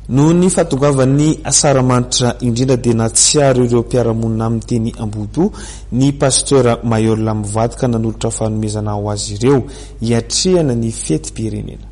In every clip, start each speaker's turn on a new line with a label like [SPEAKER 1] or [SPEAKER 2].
[SPEAKER 1] Noho ny fahatongavan'ny asaramanitry indrindra dia nahatsiaro ireo mpiara-monina amin'ny teny Ambohipo ny Pasteur Mailhol mivady ka nanolotra fanomezana ho azy ireo iatrehana ny fetim-pirenena.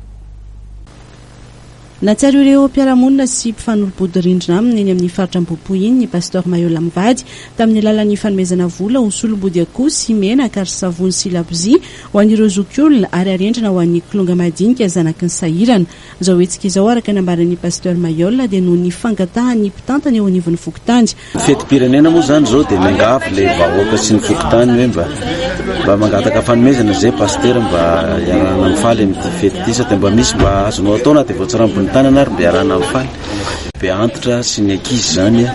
[SPEAKER 2] Nahatsiaro ireo mpiara-monina sy mpifanolobody-rindrina aminy eny amin'ny faritra Ambohipo iny ny Pasteur Mailhol mivady tamin'ny alalan'ny fanomezana vola ho solobody akoho sy menaka ary savony sy labozia ho an'ireo zokiolona ary arendrina ho an'ny kilonga madinika zanaky ny sahirana. Izao hetsika izao araka nambaran'ny Pasteur Mailhol dia noho ny fangatahan'ny mpitantana eo anivon'ny fokotany.
[SPEAKER 3] Fetim-pirenena moa zany zao dia miangavy le vahoaka sy ny fokotany hoe mba mangataka fanomezana zay pasteur mba iarana mifaly amin'ity fety ity satria mba misy mba azonao ataona dia voatsarambony tanana ary mba iarana mifaly be antitra sy ny ankizy zany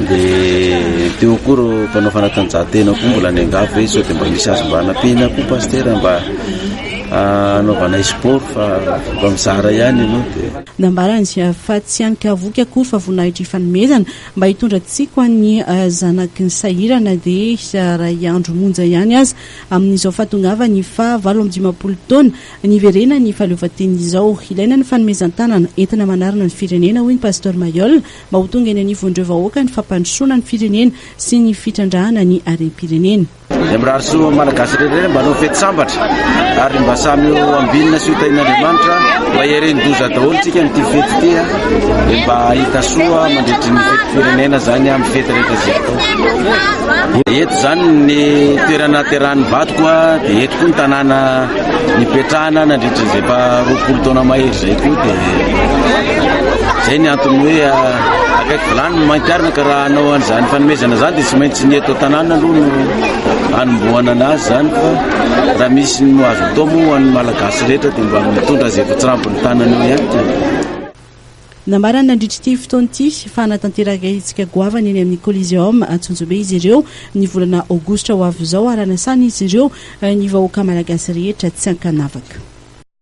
[SPEAKER 3] dia teo koa reo mpanao fanatanjahantena koa mbola niangavy hoe sao dia mba misy azo mba hanapihana koa pasteur mba anaovana sport fa mba mizara ihany ianao dia
[SPEAKER 2] nambarany fa tsy hanika avoky akory fa voninahitra fanomezana mba hitondra tsiko an'ny zanaky ny sahirana dia ray andro monja ihany aza amin'izao fahatongavany fa 20 taona niverenan'ny fahaleovan-tena izao ilaina ny fanomezan-tanana entina manarina ny firenena hoy ny Pasteur Mailhol mba ho tonga eny anivon'ireo vahoaka ny fampandrosoana ny firenena sy ny fitrandrahana ny harem-pirenena.
[SPEAKER 3] Miraroso malagasy rehetra mba hanao fety sambatra ary mba samy eo ambinina sy hotain'Andriamanitra mba iaren-doza daholo tsika amin'ity fety ity dia mba hita soa mandritry ny fety-pirenena zany amin'ny fety rehetra zay atao. Eto zany ny toerana terahany vadiko dia eto koa ny tanàna nipetrahana nandritry zay fa 20 taona mahery zay koa dia zay ny antony hoe akaiky volany maintiarina ka raha hanao an'izany fanomezana zany dia tsy maintsy ny eto tanàna aloha no hanombohana anazy zany fa raha misy no azo atao moa ho an'ny malagasy rehetra dia mba mitondra zay voatsirambony tanana eo ihany.
[SPEAKER 2] Nambarany nandritra ity fotoana ity fa natanteraka itsika goavana eny amin'ny Coliseum Antsonjobe izy ireo ny volana Aogositra ho avy izao ary anasana izy ireo ny vahoaka malagasy rehetra tsy ankanavaka.